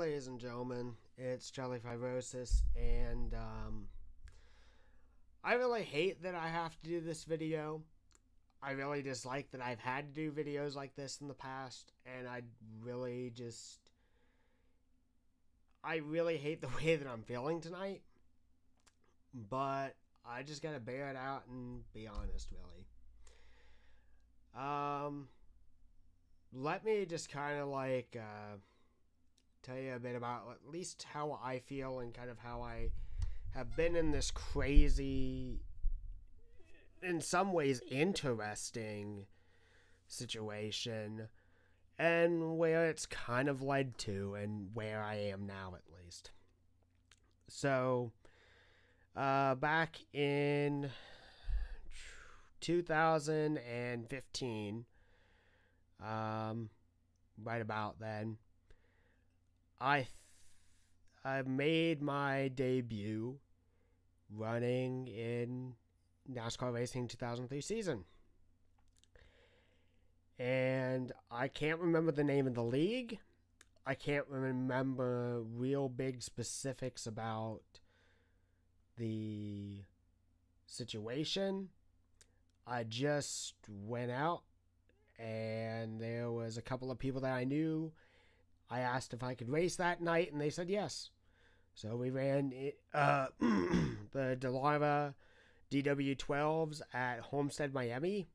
ladies and gentlemen, it's Charlie Fibrosis, and I really hate that I have to do this video. I really dislike that I've had to do videos like this in the past, and I really hate the way that I'm feeling tonight, but I just gotta bear it out and be honest, really. Let me just kind of tell you a bit about at least how I feel and kind of how I have been in this crazy, in some ways interesting situation, and where it's kind of led to and where I am now, at least. So, back in 2015, right about then, I made my debut running in NASCAR Racing 2003 season. And I can't remember the name of the league. I can't remember real big specifics about the situation. I just went out, and there was a couple of people that I knew. I asked if I could race that night, and they said yes. So we ran the Delara DW12s at Homestead, Miami.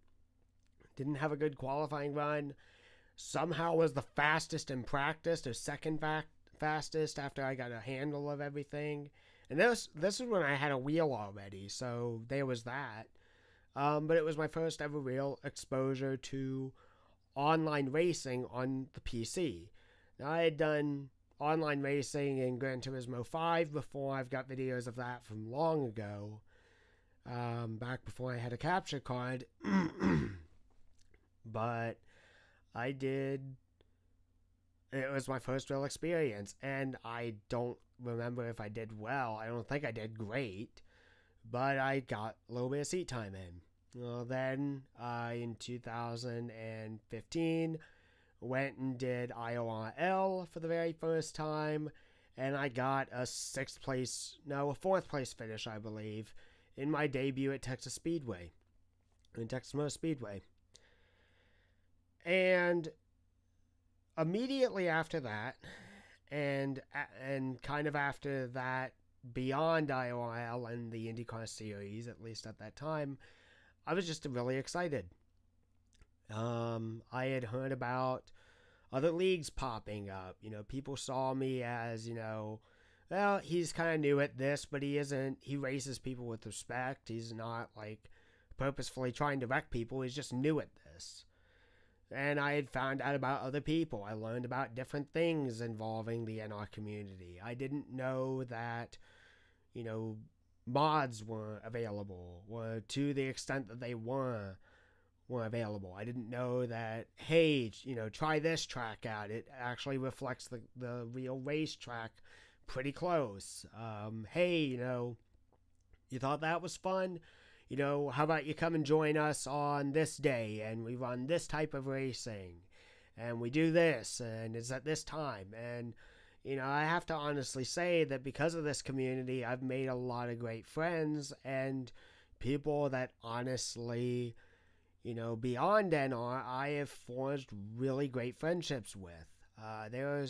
Didn't have a good qualifying run. Somehow was the fastest in practice, or second fastest after I got a handle of everything. And this is when I had a wheel already, so there was that. But it was my first ever real exposure to online racing on the PC. Now, I had done online racing in Gran Turismo 5 before. I've got videos of that from long ago, back before I had a capture card. But I did. It was my first real experience, and I don't remember if I did well. I don't think I did great, but I got a little bit of seat time in. Well, then, in 2015, went and did IORL for the very first time, and I got a fourth place finish, I believe, in my debut at Texas Motor Speedway. And immediately after that, and kind of after that, beyond IORL and the IndyCar series, at least at that time, I was just really excited. I had heard about other leagues popping up. People saw me as, well, he's kind of new at this, but he isn't. He races people with respect. He's not, purposefully trying to wreck people. He's just new at this. And I had found out about other people. I learned about different things involving the NR community. I didn't know that, mods were available, or to the extent that they were available. I didn't know that, hey, try this track out. It actually reflects the real racetrack pretty close. Hey, you thought that was fun? How about you come and join us on this day, and we run this type of racing, and we do this, and it's at this time. And I have to honestly say that because of this community, I've made a lot of great friends and people that honestly, beyond NR, I have forged really great friendships with. There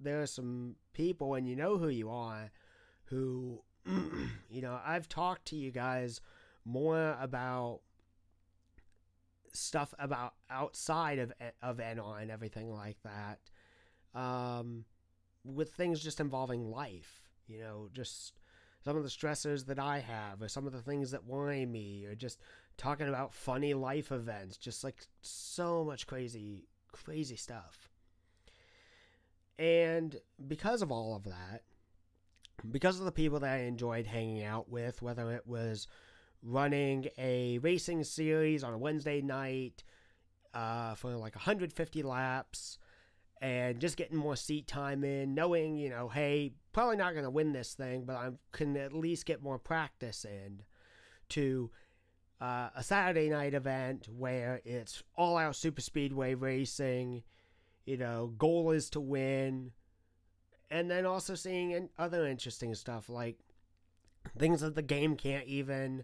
are some people, and you know who you are, who, I've talked to you guys more about stuff about outside of NR and everything like that. With things just involving life, just some of the stressors that I have, or some of the things that worry me, or just talking about funny life events, just so much crazy stuff. And because of all of that, because of the people that I enjoyed hanging out with, whether it was running a racing series on a Wednesday night for 150 laps, and just getting more seat time in, knowing, hey, probably not going to win this thing, but I can at least get more practice in, to a Saturday night event where it's all-out super speedway racing, goal is to win. And then also seeing other interesting stuff like things that the game can't even,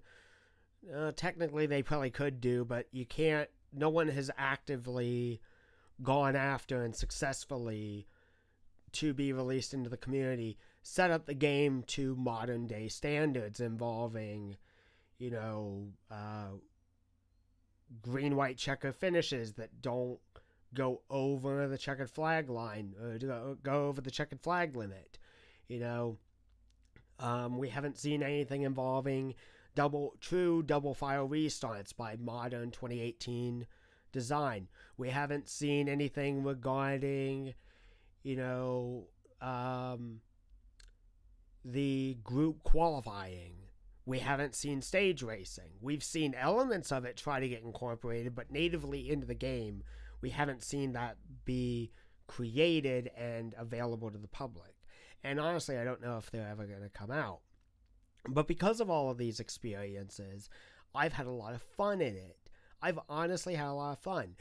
technically they probably could do, but you can't, no one has actively gone after and successfully to be released into the community, set up the game to modern day standards involving, green, white checker finishes that don't go over the checkered flag line or go over the checkered flag limit. We haven't seen anything involving true double file restarts by modern 2018 design. We haven't seen anything regarding, the group qualifying. We haven't seen stage racing. We've seen elements of it try to get incorporated, but natively into the game, we haven't seen that be created and available to the public. And honestly, I don't know if they're ever going to come out. But because of all of these experiences, I've had a lot of fun in it. I've honestly had a lot of fun.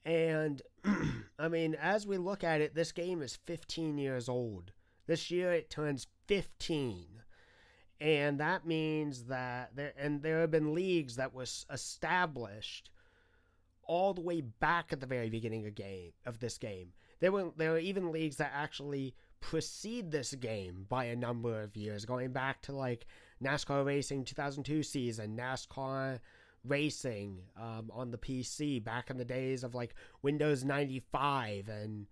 And, I mean, as we look at it, this game is 15 years old. This year it turns 15. And that means that there have been leagues that was established all the way back at the very beginning of this game. There were even leagues that actually precede this game by a number of years, going back to like NASCAR Racing 2002 season, NASCAR Racing on the PC back in the days of like Windows 95 and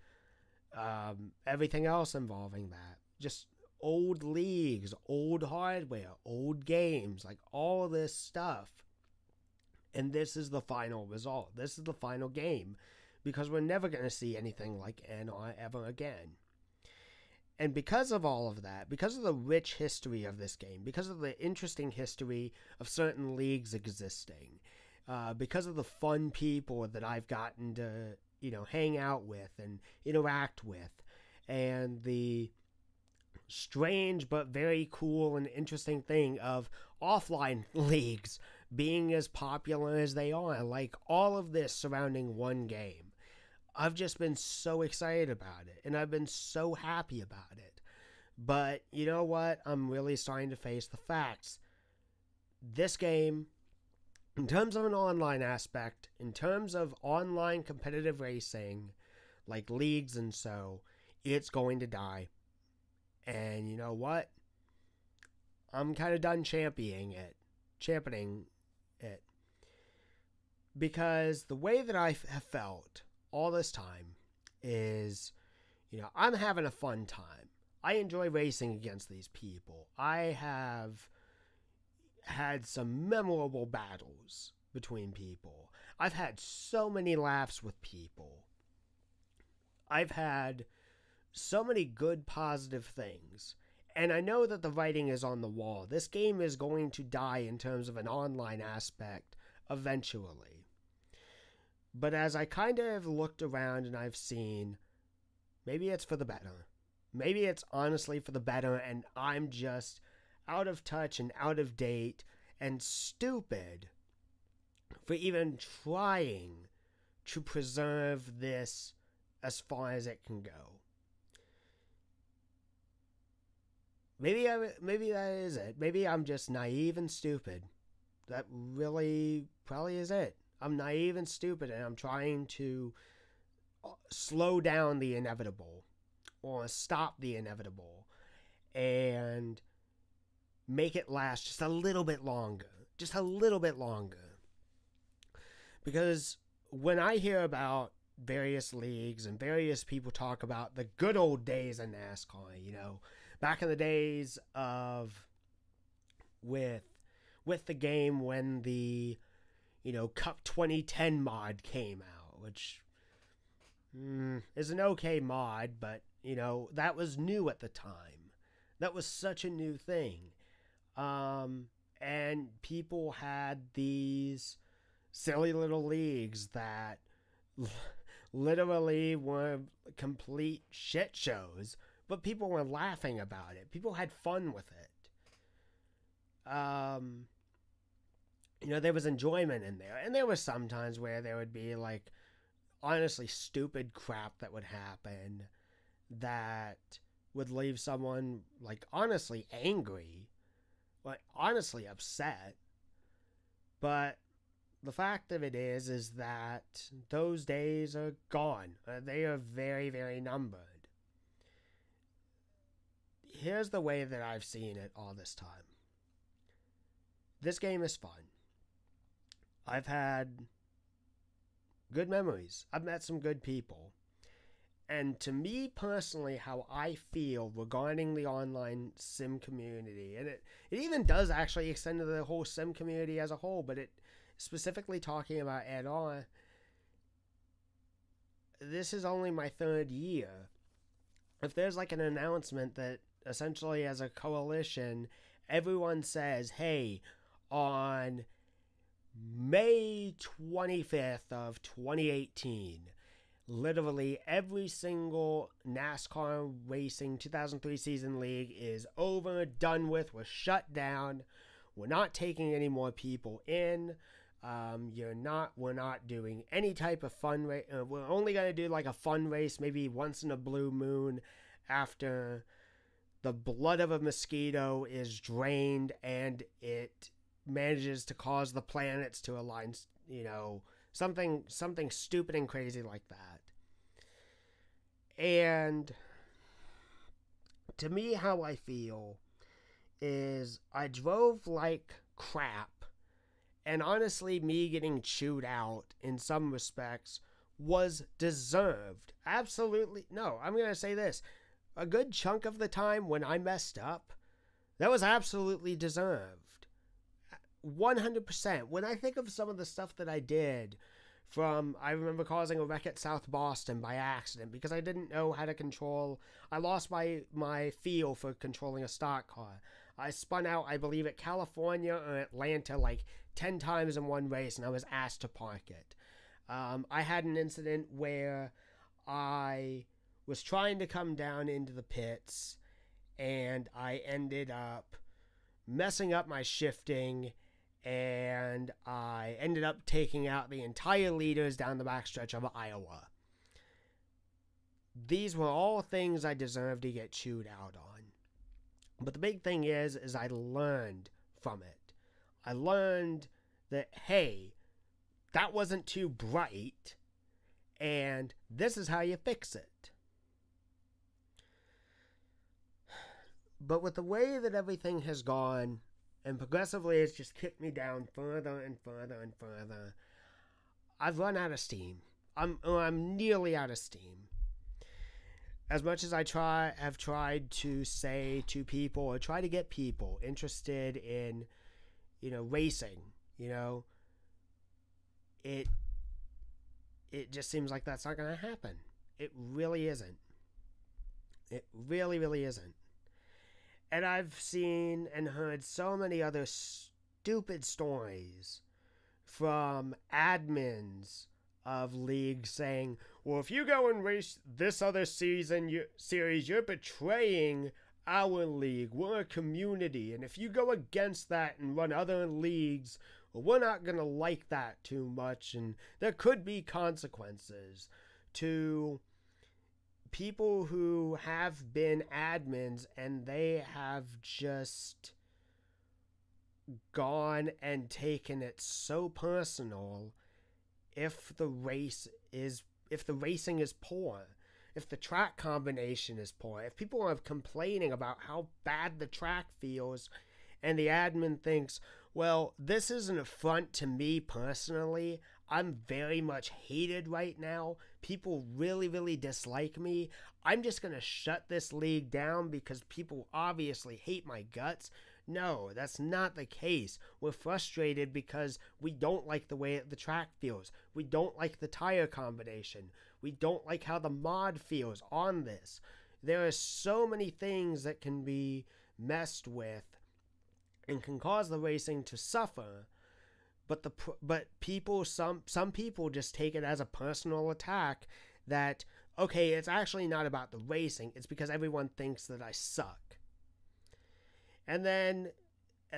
everything else involving that. Just old leagues, old hardware, old games, like all of this stuff. And this is the final result. This is the final game, because we're never going to see anything like NR ever again. And because of all of that, because of the rich history of this game, because of the interesting history of certain leagues existing, because of the fun people that I've gotten to, hang out with and interact with, and the strange but very cool and interesting thing of offline leagues being as popular as they are, like all of this surrounding one game. I've just been so excited about it, and I've been so happy about it. But you know what? I'm really starting to face the facts. This game, in terms of an online aspect, in terms of online competitive racing, like leagues and so, it's going to die. And you know what? I'm kind of done championing it. Because the way that I have felt all this time is, I'm having a fun time. I enjoy racing against these people. I have had some memorable battles between people. I've had so many laughs with people. I've had so many good, positive things. And I know that the writing is on the wall. This game is going to die in terms of an online aspect eventually. But as I kind of looked around and I've seen, maybe it's for the better. Maybe it's honestly for the better, and I'm just out of touch and out of date and stupid for even trying to preserve this as far as it can go. Maybe that is it. Maybe I'm just naive and stupid. That really probably is it. I'm naive and stupid, and I'm trying to slow down the inevitable or stop the inevitable and make it last just a little bit longer. Just a little bit longer. Because when I hear about various leagues and various people talk about the good old days of NASCAR, back in the days of with the game when the Cup 2010 mod came out, which is an okay mod, but that was new at the time. That was such a new thing. And people had these silly little leagues that literally were complete shit shows, but people were laughing about it. People had fun with it. There was enjoyment in there. And there were some times where there would be like honestly stupid crap that would happen that would leave someone like honestly angry, like honestly upset. But the fact of it is that those days are gone. They are very, very numbered. Here's the way that I've seen it all this time. This game is fun. I've had good memories. I've met some good people. And to me personally, how I feel regarding the online sim community, and it even does actually extend to the whole sim community as a whole, but it specifically talking about NR, this is only my 3rd year. If there's like an announcement that essentially as a coalition, everyone says, hey, on May 25th of 2018, literally every single NASCAR Racing 2003 season league is over, done with, we're shut down, we're not taking any more people in, we're not doing any type of fun race, we're only going to do like a fun race maybe once in a blue moon after the blood of a mosquito is drained and it manages to cause the planets to align, something stupid and crazy like that. And to me, how I feel is I drove like crap, and honestly, me getting chewed out in some respects was deserved. Absolutely. No, I'm going to say this. A good chunk of the time when I messed up, that was absolutely deserved. 100%. When I think of some of the stuff that I did, I remember causing a wreck at South Boston by accident because I didn't know how to control. I lost my feel for controlling a stock car. I spun out, I believe, at California or Atlanta like 10 times in one race, and I was asked to park it. I had an incident where I was trying to come down into the pits, and I ended up messing up my shifting, and I ended up taking out the entire leaders down the backstretch of Iowa. These were all things I deserved to get chewed out on. But the big thing is I learned from it. I learned that, hey, that wasn't too bright, and this is how you fix it. But with the way that everything has gone, and progressively it's just kicked me down further and further and further, I've run out of steam. I'm nearly out of steam. As much as have tried to say to people or try to get people interested in, racing, it just seems like that's not going to happen. It really isn't. It really, really isn't. And I've seen and heard so many other stupid stories from admins of leagues saying, well, if you go and race this other series, you're betraying our league. We're a community. And if you go against that and run other leagues, well, we're not going to like that too much. And there could be consequences to people who have been admins and they have just gone and taken it so personal if the racing is poor, if the track combination is poor, if people are complaining about how bad the track feels and the admin thinks, well, this is an affront to me personally. I'm very much hated right now. People really, really dislike me. I'm just going to shut this league down because people obviously hate my guts. No, that's not the case. We're frustrated because we don't like the way the track feels. We don't like the tire combination. We don't like how the mod feels on this. There are so many things that can be messed with and can cause the racing to suffer. But people, some people just take it as a personal attack that, okay, it's actually not about the racing. It's because everyone thinks that I suck. And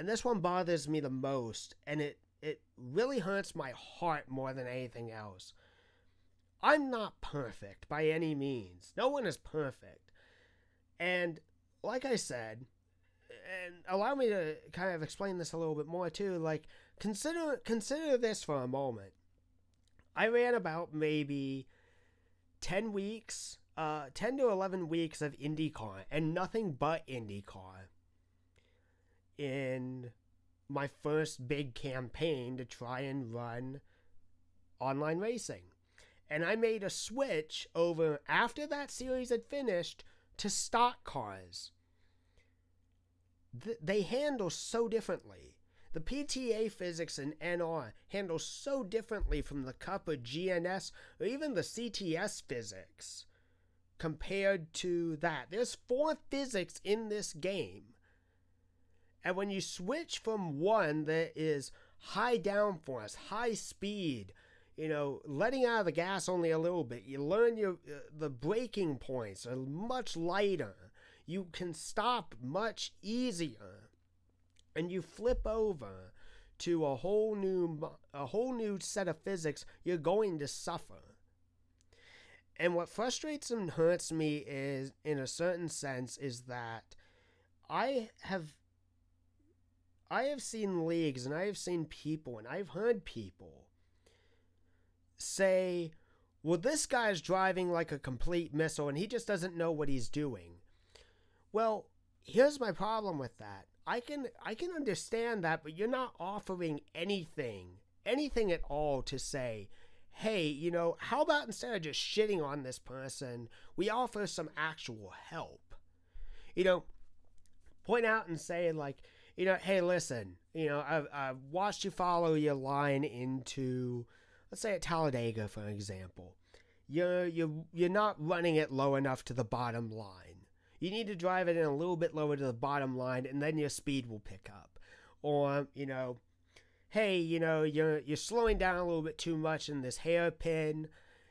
this one bothers me the most, and it really hurts my heart more than anything else. I'm not perfect by any means. No one is perfect. And like I said, and allow me to kind of explain this a little bit more too, like consider this for a moment. I ran about maybe 10 weeks, 10 to 11 weeks of IndyCar and nothing but IndyCar in my first big campaign to try and run online racing. And I made a switch over after that series had finished to stock cars. They handle so differently. The PTA physics in NR handle so differently from the Cup or GNS or even the CTS physics compared to that. There's 4 physics in this game. And when you switch from one that is high downforce, high speed, letting out of the gas only a little bit, you learn the braking points are much lighter. You can stop much easier. And you flip over to a whole new set of physics, you're going to suffer. And what frustrates and hurts me is, in a certain sense, is that I have seen leagues and I have seen people and I've heard people say, well, this guy's driving like a complete missile and he just doesn't know what he's doing. Well, here's my problem with that. I can understand that, but you're not offering anything at all to say, hey, how about instead of just shitting on this person, we offer some actual help? Point out and say, like, hey, listen, I've watched you follow your line into, let's say at Talladega, for example. You're not running it low enough to the bottom line. You need to drive it in a little bit lower to the bottom line, and then your speed will pick up. Or, hey, you're slowing down a little bit too much in this hairpin.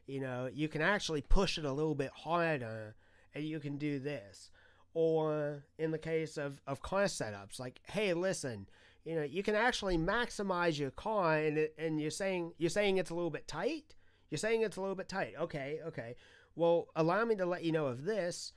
You can actually push it a little bit harder, and you can do this. Or in the case of car setups, like, hey, listen, you can actually maximize your car, and you're saying it's a little bit tight. You're saying it's a little bit tight. Okay. Well, allow me to let you know of this.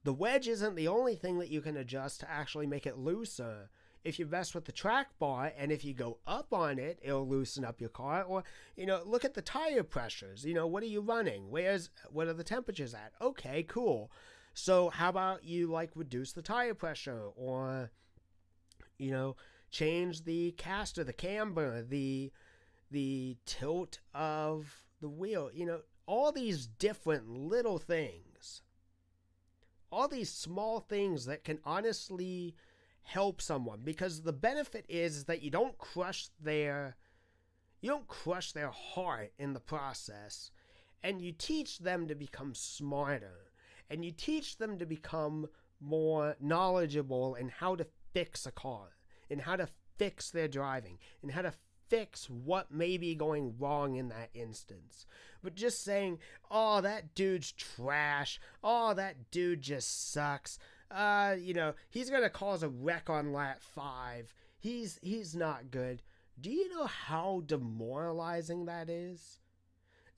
The wedge isn't the only thing that you can adjust to actually make it looser. If you mess with the track bar and if you go up on it, it'll loosen up your car. Or, look at the tire pressures. What are you running? What are the temperatures at? Okay, cool. So how about you reduce the tire pressure or, change the caster, the camber, the tilt of the wheel, all these different little things. All these small things that can honestly help someone, because the benefit is that you don't crush their heart in the process, and you teach them to become smarter, and you teach them to become more knowledgeable in how to fix a car, in how to fix their driving, and how to fix what may be going wrong in that instance. But just saying, oh, that dude's trash, oh, that dude just sucks, he's gonna cause a wreck on lap 5, he's not good. Do you know how demoralizing that is?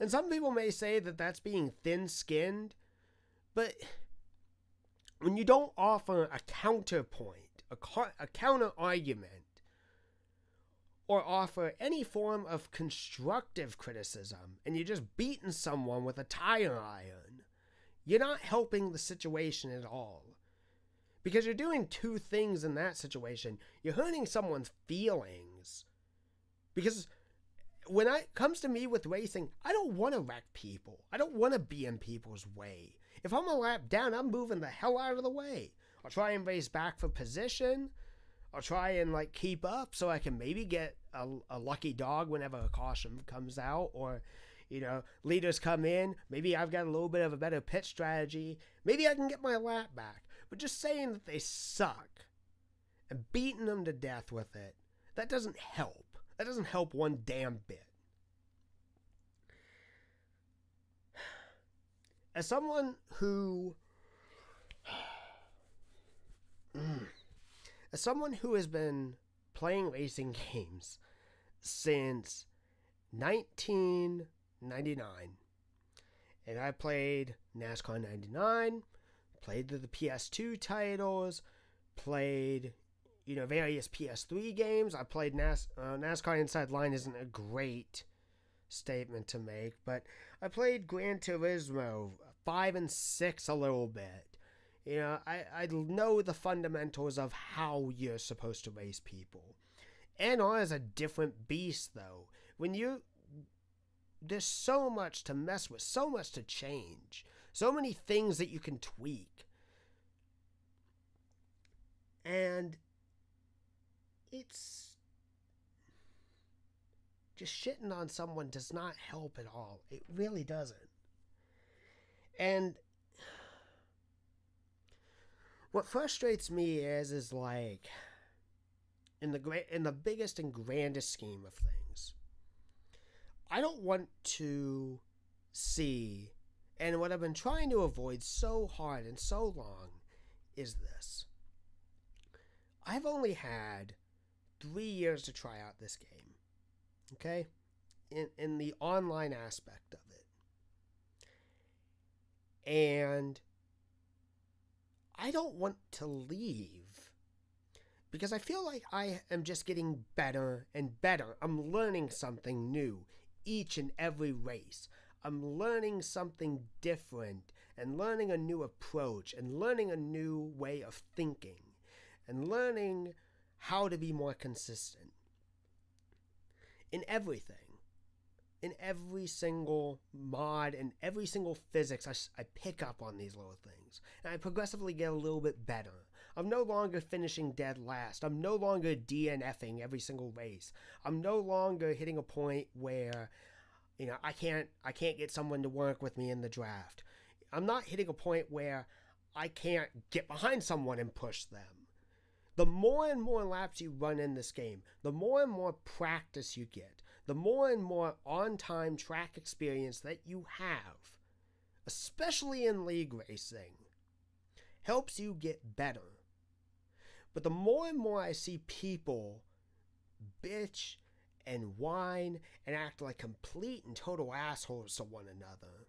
And some people may say that that's being thin-skinned, but when you don't offer a counterpoint, a counter argument, or offer any form of constructive criticism, and you're just beating someone with a tire iron, you're not helping the situation at all. Because you're doing 2 things in that situation. You're hurting someone's feelings. Because when it comes to me with racing, I don't want to wreck people. I don't want to be in people's way. If I'm a lap down, I'm moving the hell out of the way. I'll try and race back for position. I'll try and keep up so I can maybe get a lucky dog whenever a caution comes out, or leaders come in. Maybe I've got a little bit of a better pit strategy. Maybe I can get my lap back. But just saying that they suck and beating them to death with it, that doesn't help. That doesn't help one damn bit. As someone who has been playing racing games since 1999, And I played NASCAR 99, played the PS2 titles, played, various PS3 games. I played NASCAR Inside Line isn't a great statement to make, but I played Gran Turismo 5 and 6 a little bit. I know the fundamentals of how you're supposed to race people. NR is a different beast, though. There's so much to mess with, so much to change, so many things that you can tweak. And it's just shitting on someone does not help at all. It really doesn't. And what frustrates me is like, in the biggest and grandest scheme of things, I don't want to see, and what I've been trying to avoid so hard and so long is this. I've only had 3 years to try out this game, okay? In the online aspect of it. And I don't want to leave because I feel like I am just getting better and better. I'm learning something new each and every race. I'm learning something different and learning a new approach and learning a new way of thinking and learning how to be more consistent in everything. In every single mod and every single physics, I pick up on these little things. And I progressively get a little bit better. I'm no longer finishing dead last. I'm no longer DNFing every single race. I'm no longer hitting a point where, I can't get someone to work with me in the draft. I'm not hitting a point where I can't get behind someone and push them. The more and more laps you run in this game, the more and more practice you get, the more and more on-time track experience that you have, especially in league racing, helps you get better. But the more and more I see people bitch and whine and act like complete and total assholes to one another,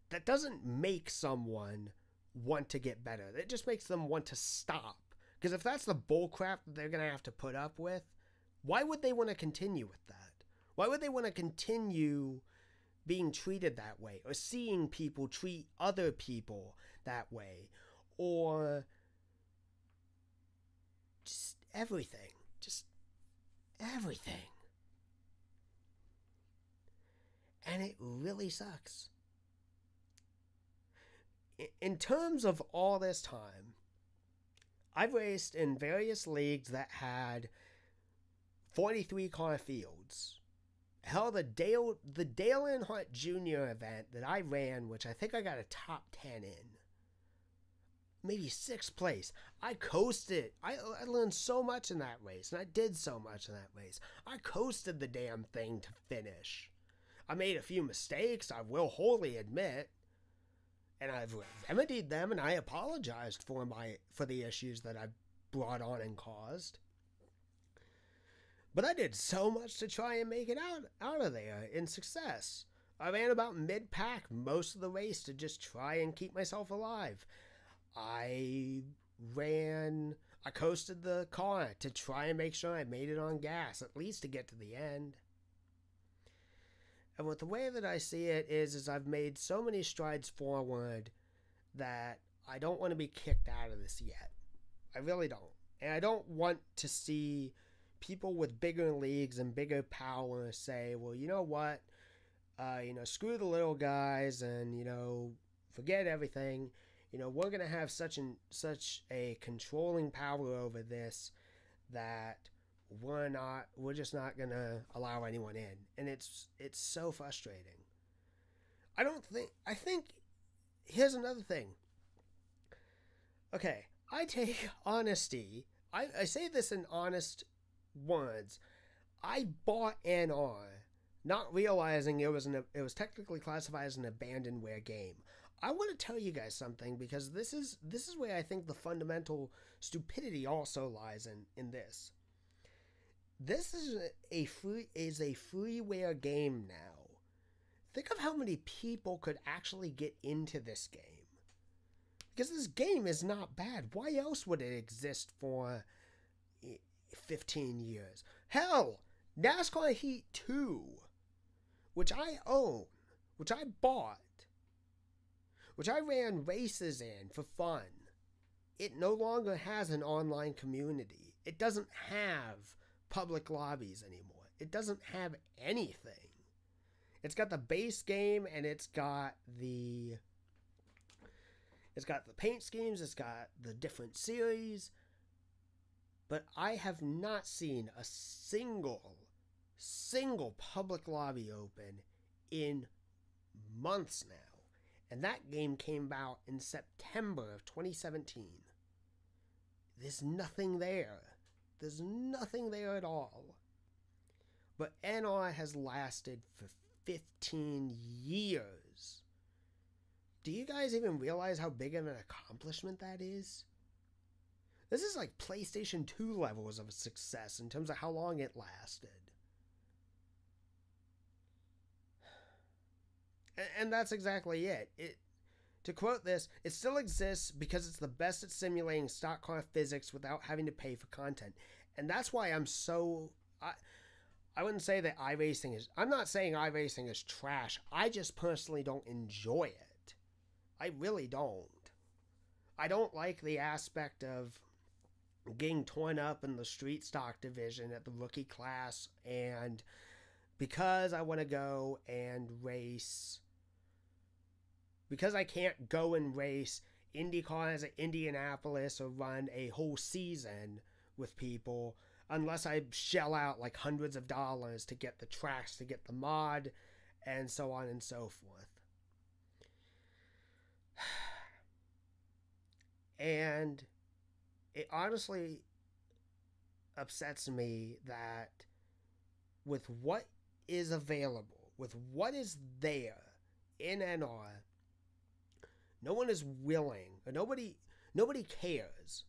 that doesn't make someone want to get better. It just makes them want to stop. Because if that's the bullcrap that they're going to have to put up with, why would they want to continue with that? Why would they want to continue being treated that way or seeing people treat other people that way or just everything? Just everything. And it really sucks. In terms of all this time, I've raced in various leagues that had 43 car fields. Hell, the Dale Earnhardt Jr. event that I ran, which I think I got a top 10 in, maybe 6th place. I coasted. I learned so much in that race, and I did so much in that race. I coasted the damn thing to finish. I made a few mistakes, I will wholly admit, and I've remedied them, and I apologized for the issues that I brought on and caused. But I did so much to try and make it out of there in success. I ran about mid-pack most of the race to just try and keep myself alive. I coasted the car to try and make sure I made it on gas, at least to get to the end. And with the way that I see it is I've made so many strides forward that I don't want to be kicked out of this yet. I really don't. And I don't want to see people with bigger leagues and bigger power say, well, you know what? Screw the little guys and, forget everything. We're going to have such a controlling power over this that we're just not going to allow anyone in. And it's so frustrating. I think here's another thing. Okay, I take honesty. I say this in honest words. I bought NR not realizing it was technically classified as an abandonware game. I want to tell you guys something, because this is where I think the fundamental stupidity also lies in this. This is a freeware game now Think of how many people could actually get into this game. Because this game is not bad. Why else would it exist for 15 years? Hell, NASCAR Heat 2, which I own, which I bought, which I ran races in for fun. It no longer has an online community. It doesn't have public lobbies anymore. It doesn't have anything. It's got the base game, and it's got the paint schemes, it's got the different series, but I have not seen a single public lobby open in months now. And that game came out in September of 2017. There's nothing there. There's nothing there at all. But NR has lasted for 15 years. Do you guys even realize how big of an accomplishment that is? This is like PlayStation 2 levels of success in terms of how long it lasted. And that's exactly it. To quote this, it still exists because it's the best at simulating stock car physics without having to pay for content. And that's why I'm so... I wouldn't say that iRacing is... I'm not saying iRacing is trash. I just personally don't enjoy it. I really don't. I don't like the aspect of getting torn up in the street stock division at the rookie class, and because I want to go and race, because I can't go and race Indy cars at Indianapolis or run a whole season with people unless I shell out like hundreds of dollars to get the tracks, to get the mod, and so on and so forth. And it honestly upsets me that with what is available, with what is there in NR, no one is willing, or nobody cares.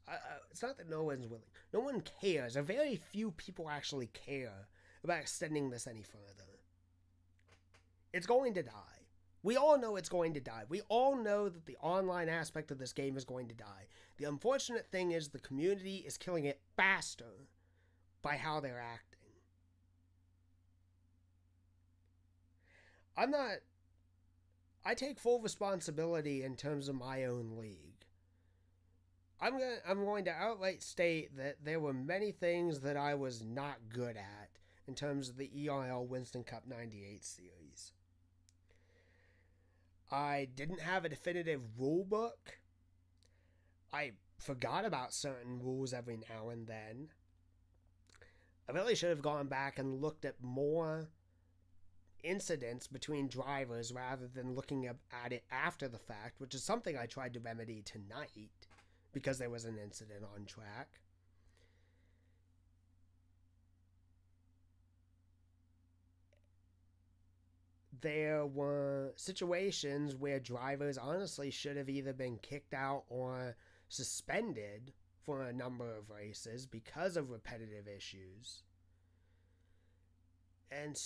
It's not that no one's willing. No one cares. Or very few people actually care about extending this any further. It's going to die. We all know it's going to die. We all know that the online aspect of this game is going to die. The unfortunate thing is the community is killing it faster by how they're acting. I take full responsibility in terms of my own league. I'm going to outright state that there were many things that I was not good at in terms of the ERL Winston Cup 98 series. I didn't have a definitive rule book. I forgot about certain rules every now and then. I really should have gone back and looked at more incidents between drivers rather than looking at it after the fact, which is something I tried to remedy tonight because there was an incident on track. There were situations where drivers honestly should have either been kicked out or suspended for a number of races because of repetitive issues. And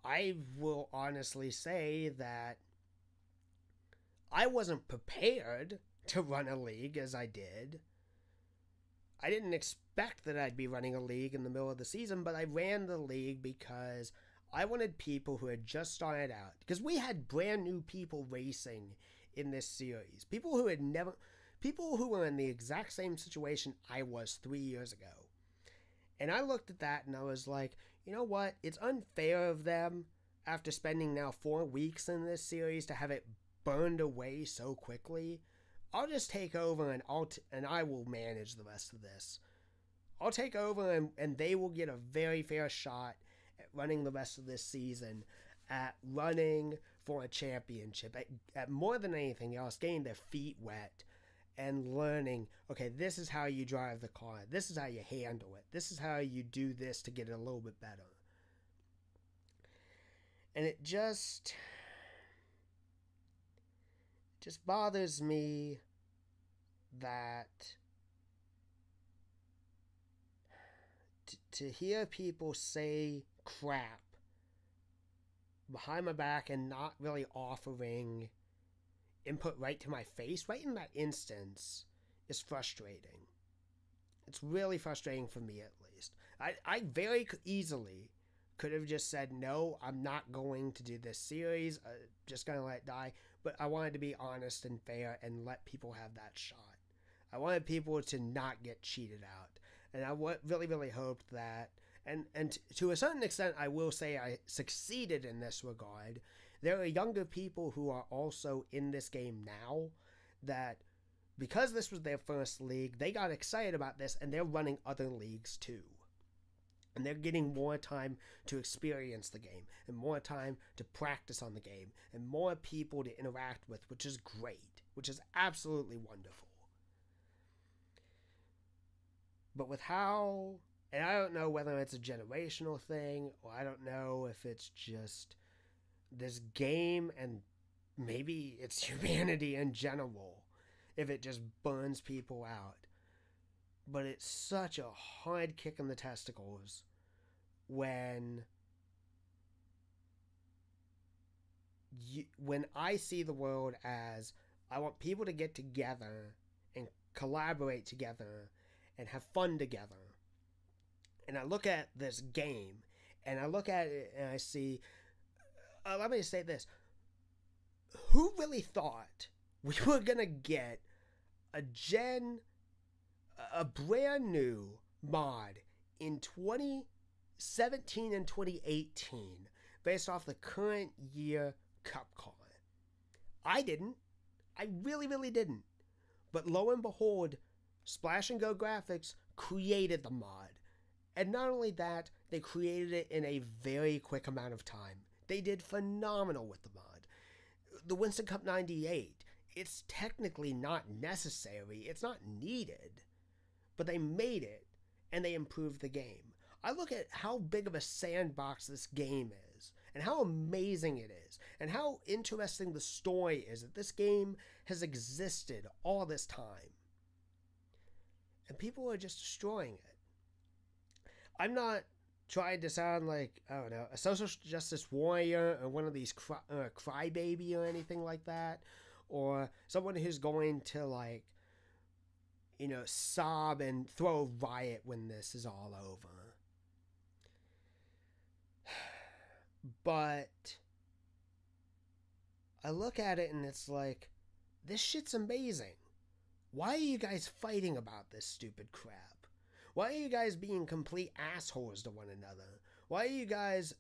I will honestly say that I wasn't prepared to run a league as I did. I didn't expect that I'd be running a league in the middle of the season, but I ran the league because I wanted people who had just started out, because we had brand new people racing in this series. People who were in the exact same situation I was 3 years ago. And I looked at that and I was like, you know what? It's unfair of them, after spending now 4 weeks in this series, to have it burned away so quickly. I'll just take over and I will manage the rest of this. I'll take over and they will get a very fair shot at running the rest of this season, at running for a championship, at more than anything else, getting their feet wet and learning, okay, this is how you drive the car. This is how you handle it. This is how you do this to get it a little bit better. And it just bothers me that to hear people say crap behind my back and not really offering input right to my face, right in that instance, is frustrating. It's really frustrating for me, at least. I very easily could have just said, no, I'm not going to do this series, just going to let it die. But I wanted to be honest and fair and let people have that shot. I wanted people to not get cheated out. And I really, really hoped that, and to a certain extent, I will say I succeeded in this regard. There are younger people who are also in this game now that, because this was their first league, they got excited about this and they're running other leagues too. And they're getting more time to experience the game and more time to practice on the game and more people to interact with, which is great, which is absolutely wonderful. But with how, and I don't know whether it's a generational thing or I don't know if it's just this game and maybe it's humanity in general, if it just burns people out. But it's such a hard kick in the testicles when I see the world as I want people to get together and collaborate together and have fun together. And I look at this game and I look at it and I see, let me say this. Who really thought we were going to get a brand new mod in 2017 and 2018 based off the current year Capcom? I didn't. I really, really didn't. But lo and behold, Splash and Go Graphics created the mod. And not only that, they created it in a very quick amount of time. They did phenomenal with the mod. The Winston Cup 98, it's technically not necessary. It's not needed. But they made it, and they improved the game. I look at how big of a sandbox this game is, and how amazing it is, and how interesting the story is that this game has existed all this time. And people are just destroying it. I'm not trying to sound like, I don't know, a social justice warrior or one of these crybaby or anything like that, or someone who's going to, like, you know, sob and throw a riot when this is all over. But I look at it and it's like, this shit's amazing. Why are you guys fighting about this stupid crap? Why are you guys being complete assholes to one another? Why are you guys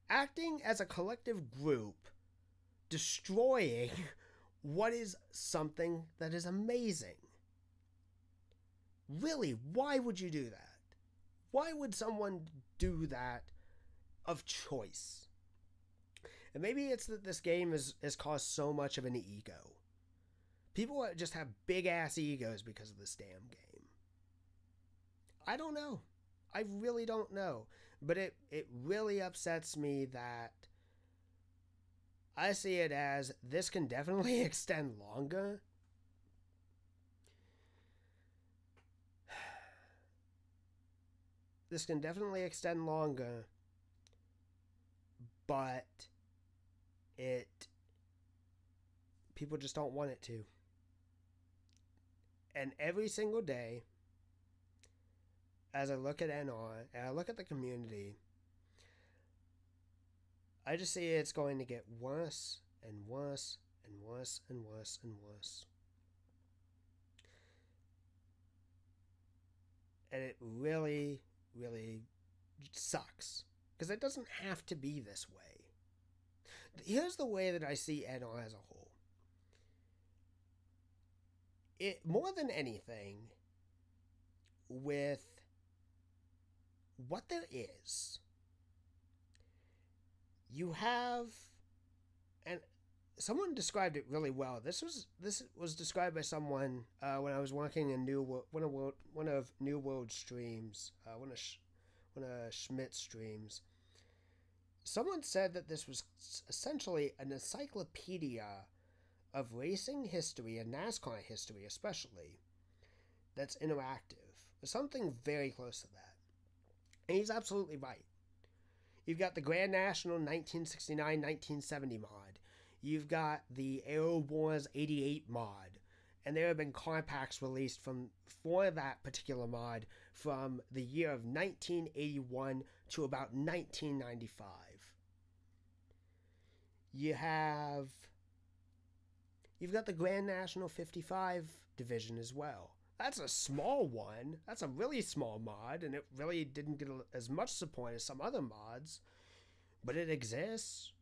acting as a collective group, destroying what is something that is amazing? Really, why would you do that? Why would someone do that of choice? And maybe it's that this game has caused so much of an ego. People just have big-ass egos because of this damn game. I don't know. I really don't know. But it really upsets me that I see it as this can definitely extend longer. This can definitely extend longer. But people just don't want it to. And every single day, as I look at NR and I look at the community, I just see it's going to get worse and worse and worse and worse and worse. And it really, really sucks. Because it doesn't have to be this way. Here's the way that I see NR as a whole. It, more than anything, with what there is, you have, and someone described it really well. This was described by someone when I was working in one of New World streams, one of Schmidt's streams. Someone said that this was essentially an encyclopedia of racing history and NASCAR history especially that's interactive. Something very close to that. And he's absolutely right. You've got the Grand National 1969-1970 mod. You've got the Aero Wars 88 mod. And there have been card packs released for that particular mod from the year of 1981 to about 1995. You've got the Grand National 55 division as well. That's a small one. That's a really small mod, and it really didn't get as much support as some other mods, but it exists.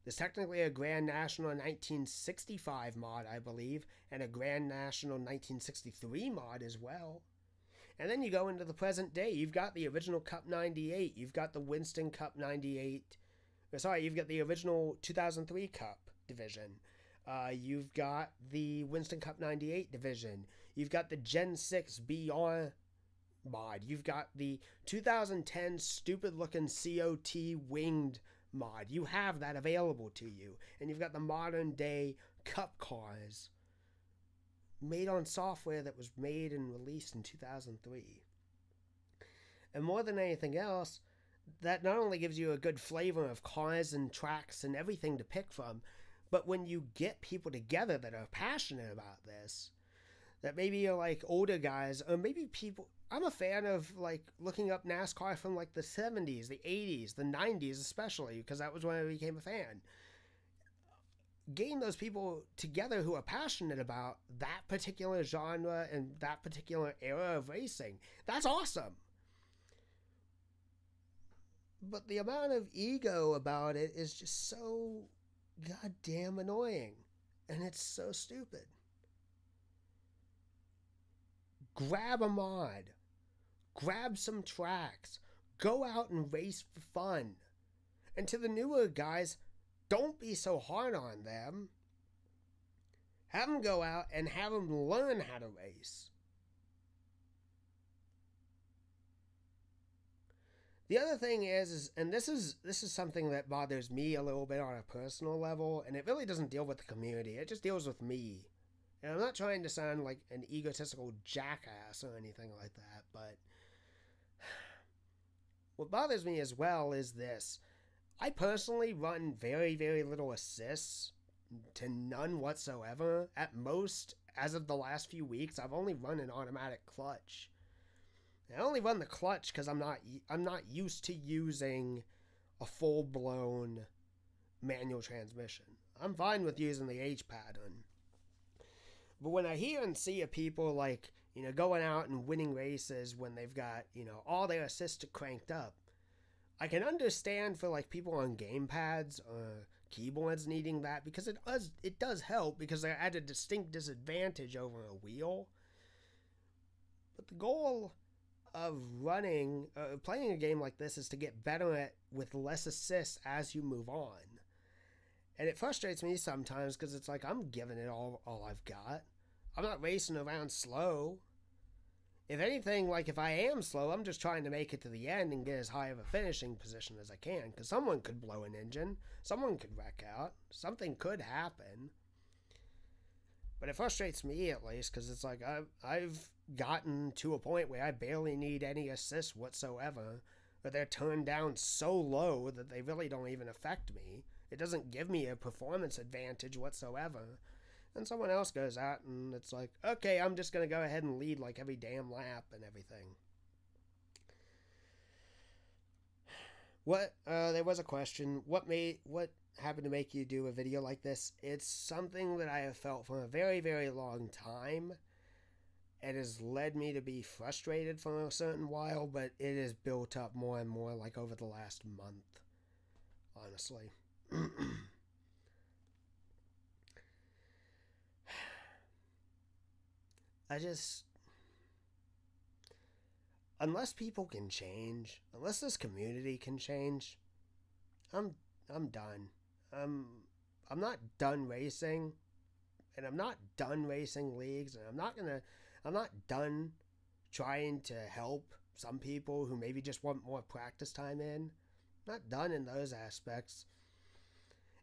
There's technically a Grand National 1965 mod, I believe, and a Grand National 1963 mod as well. And then you go into the present day. You've got the original Cup 98. You've got the Winston Cup 98. Sorry, you've got the original 2003 Cup division. You've got the Winston Cup 98 division. You've got the Gen 6 BR mod. You've got the 2010 stupid-looking COT winged mod. You have that available to you. And you've got the modern-day Cup cars made on software that was made and released in 2003. And more than anything else, that not only gives you a good flavor of cars and tracks and everything to pick from, but when you get people together that are passionate about this, that maybe are like older guys, or maybe people... I'm a fan of like looking up NASCAR from like the 70s, the 80s, the 90s especially, because that was when I became a fan. Getting those people together who are passionate about that particular genre and that particular era of racing, that's awesome. But the amount of ego about it is just so goddamn annoying. And it's so stupid. Grab a mod. Grab some tracks. Go out and race for fun. And to the newer guys, don't be so hard on them. Have them go out and have them learn how to race. The other thing is and this is something that bothers me a little bit on a personal level, and it really doesn't deal with the community. It just deals with me. And I'm not trying to sound like an egotistical jackass or anything like that, but what bothers me as well is this. I personally run very, very little assists to none whatsoever. At most, as of the last few weeks, I've only run an automatic clutch. I only run the clutch because I'm not used to using a full-blown manual transmission. I'm fine with using the H pattern. But when I hear and see of people like, going out and winning races when they've got, all their assists cranked up, I can understand for like people on gamepads or keyboards needing that, because it does help, because they're at a distinct disadvantage over a wheel. But the goal of playing a game like this is to get better at with less assists as you move on. And it frustrates me sometimes because it's like I'm giving it all I've got. I'm not racing around slow. If anything, like if I am slow, I'm just trying to make it to the end and get as high of a finishing position as I can, because someone could blow an engine, someone could wreck out, something could happen. But it frustrates me at least, because it's like I've gotten to a point where I barely need any assists whatsoever, but they're turned down so low that they really don't even affect me. It doesn't give me a performance advantage whatsoever. And someone else goes out and it's like, okay, I'm just going to go ahead and lead like every damn lap and everything. There was a question. What happened to make you do a video like this? It's something that I have felt for a very, very long time. It has led me to be frustrated for a certain while, but it has built up more and more like over the last month, honestly. Unless people can change, unless this community can change, I'm done. I'm not done racing, and I'm not done racing leagues, and I'm not done trying to help some people who maybe just want more practice time in. I'm not done in those aspects.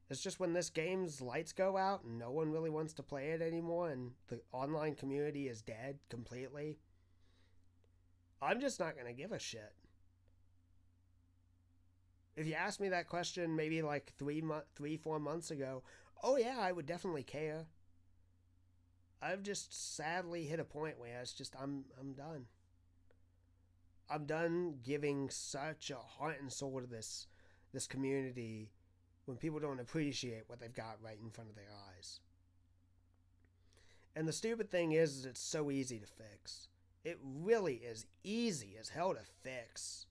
It's just when this game's lights go out and no one really wants to play it anymore and the online community is dead completely, I'm just not going to give a shit. If you asked me that question maybe like 4 months ago, oh yeah, I would definitely care. I've just sadly hit a point where it's just I'm done. I'm done giving such a heart and soul to this community when people don't appreciate what they've got right in front of their eyes. And the stupid thing is it's so easy to fix. It really is easy as hell to fix.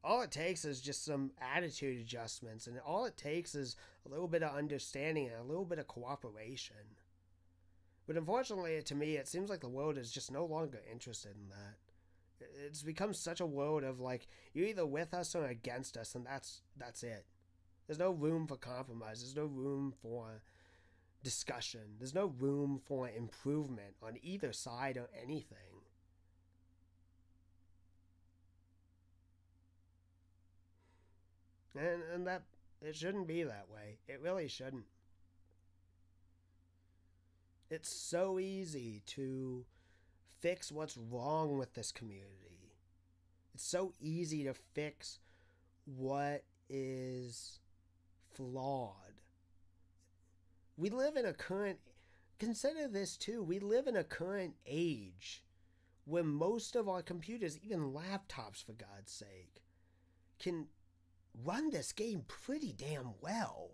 All it takes is just some attitude adjustments, and all it takes is a little bit of understanding and a little bit of cooperation. But unfortunately, to me, it seems like the world is just no longer interested in that. It's become such a world of like, you're either with us or against us, and that's it. There's no room for compromise. There's no room for discussion. There's no room for improvement on either side or anything. And that, it shouldn't be that way. It really shouldn't. It's so easy to fix what's wrong with this community. It's so easy to fix what is flawed. We live in a current, consider this too, we live in a current age where most of our computers, even laptops for God's sake, can run this game pretty damn well.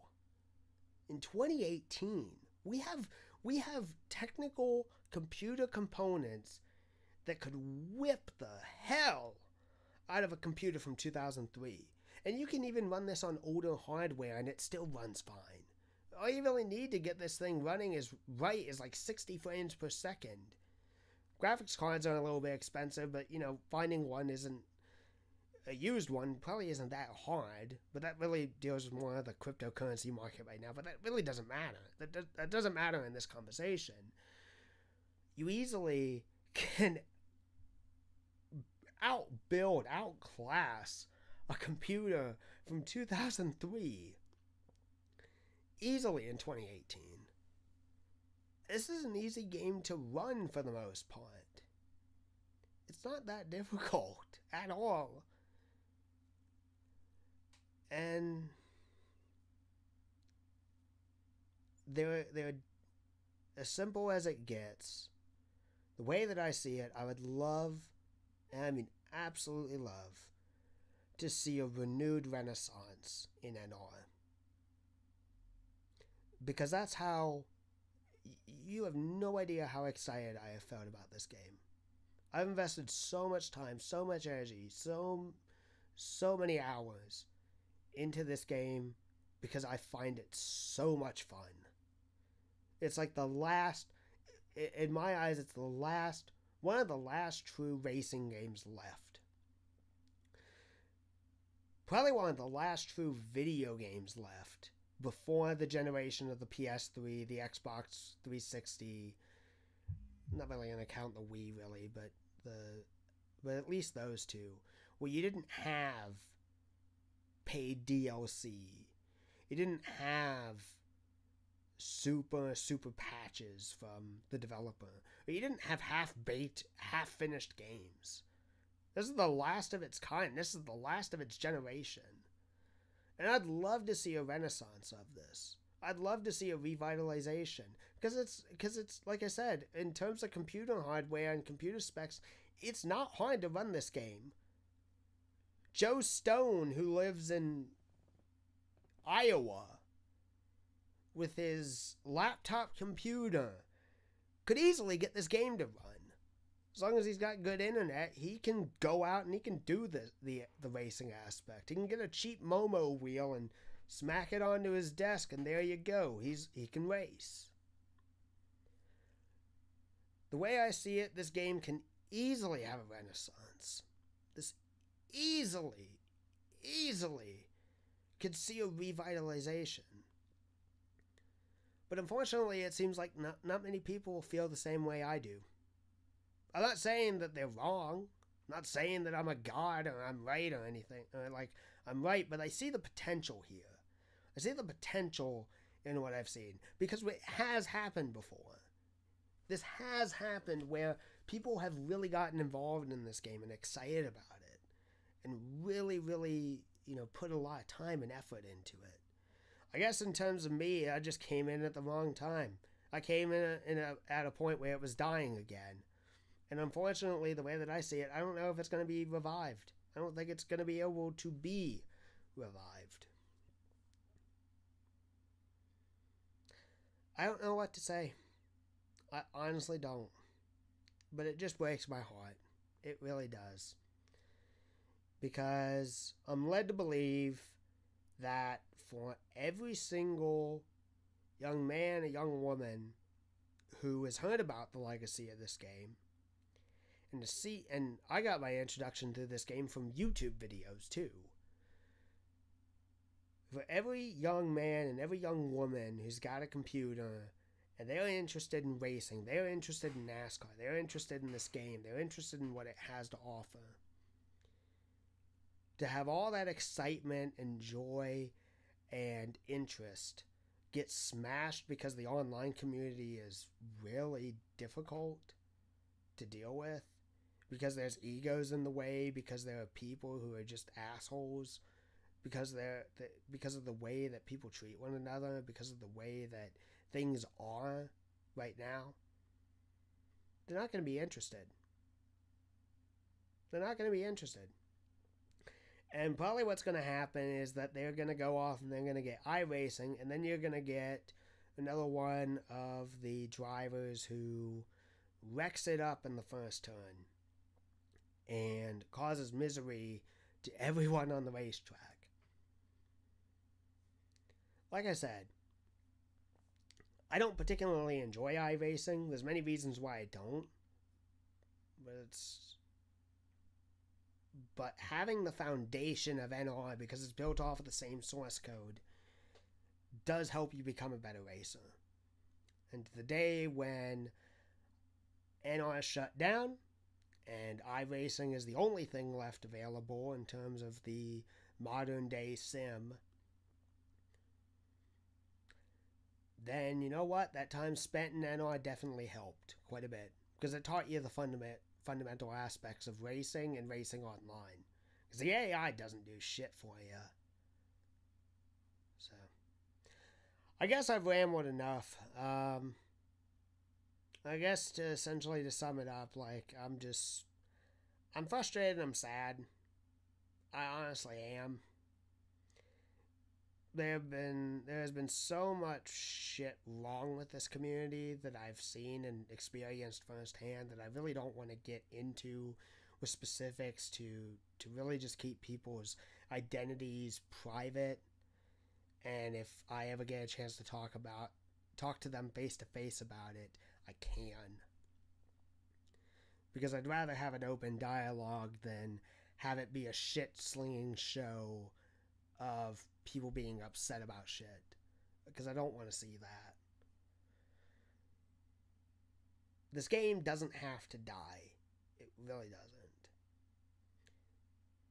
In 2018, we have technical computer components that could whip the hell out of a computer from 2003. And you can even run this on older hardware and it still runs fine. All you really need to get this thing running is like 60 frames per second. Graphics cards are a little bit expensive, but finding one isn't, a used one probably isn't that hard, but that really deals with more of the cryptocurrency market right now, but that really doesn't matter. That doesn't matter in this conversation. You easily can outclass a computer from 2003 easily in 2018. This is an easy game to run for the most part. It's not that difficult at all. And they're as simple as it gets. The way that I see it, I would love, and I mean absolutely love, to see a renewed renaissance in NR. Because that's how, you have no idea how excited I have felt about this game. I've invested so much time, so much energy, so many hours into this game because I find it so much fun. It's like the last, in my eyes, it's one of the last true racing games left. Probably one of the last true video games left before the generation of the PS3, the Xbox 360. I'm not really going to count the Wii really, but at least those two, where you didn't have paid DLC. You didn't have super patches from the developer. Or you didn't have half-baked, half-finished games. This is the last of its kind. This is the last of its generation. And I'd love to see a renaissance of this. I'd love to see a revitalization. Because it's like I said, in terms of computer hardware and computer specs, it's not hard to run this game. Joe Stone, who lives in Iowa with his laptop computer, could easily get this game to run. As long as he's got good internet, he can go out and he can do the racing aspect. He can get a cheap Momo wheel and smack it onto his desk, and there you go. He can race. The way I see it, this game can easily have a renaissance. This easily could see a revitalization. But unfortunately, it seems like not many people feel the same way I do. I'm not saying that they're wrong. I'm not saying that I'm a god or I'm right or anything. I'm right, but I see the potential here. I see the potential in what I've seen. Because it has happened before. This has happened where people have really gotten involved in this game and excited about it. and really, really, put a lot of time and effort into it. I guess in terms of me, I just came in at the wrong time. I came at a point where it was dying again. And unfortunately, the way that I see it, I don't know if it's going to be revived. I don't think it's going to be able to be revived. I don't know what to say. I honestly don't. But it just breaks my heart. It really does. Because I'm led to believe that for every single young man or young woman who has heard about the legacy of this game, and I got my introduction to this game from YouTube videos too. For every young man and every young woman who's got a computer and they're interested in racing, they're interested in NASCAR, they're interested in this game, they're interested in what it has to offer, to have all that excitement and joy and interest get smashed because the online community is really difficult to deal with, because there's egos in the way, because there are people who are just assholes, because of the way that people treat one another, because of the way that things are right now, they're not going to be interested. They're not going to be interested. And probably what's going to happen is that they're going to go off and they're going to get iRacing, and then you're going to get another one of the drivers who wrecks it up in the first turn and causes misery to everyone on the racetrack. Like I said, I don't particularly enjoy iRacing. There's many reasons why I don't. But having the foundation of NR, because it's built off of the same source code, does help you become a better racer. And the day when NR is shut down and iRacing is the only thing left available in terms of the modern day sim, then you know what? That time spent in NR definitely helped quite a bit, because it taught you the fundamental aspects of racing and racing online. Because the AI doesn't do shit for you. So, I guess I've rambled enough. I guess to sum it up, like, I'm frustrated, I'm sad. I honestly am. There has been so much shit wrong with this community that I've seen and experienced firsthand that I really don't want to get into with specifics to really just keep people's identities private. And if I ever get a chance to talk to them face to face about it, I can. Because I'd rather have an open dialogue than have it be a shit-slinging show of people being upset about shit, because I don't want to see that. This game doesn't have to die. It really doesn't.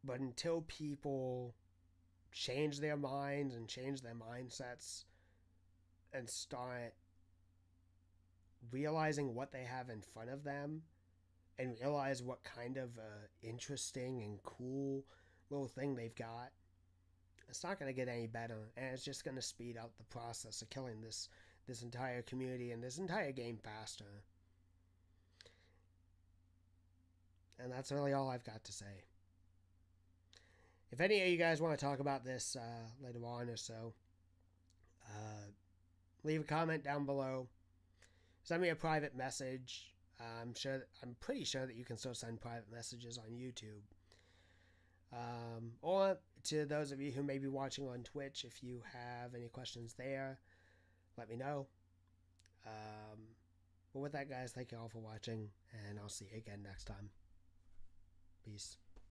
But until people change their minds and change their mindsets and start realizing what they have in front of them and realize what kind of interesting and cool little thing they've got, it's not going to get any better, and it's just going to speed up the process of killing this entire community and this entire game faster. And that's really all I've got to say. If any of you guys want to talk about this later on or so, leave a comment down below. Send me a private message. I'm pretty sure that you can still send private messages on YouTube. Or to those of you who may be watching on Twitch, if you have any questions there, let me know. But with that, guys, thank you all for watching, and I'll see you again next time. Peace.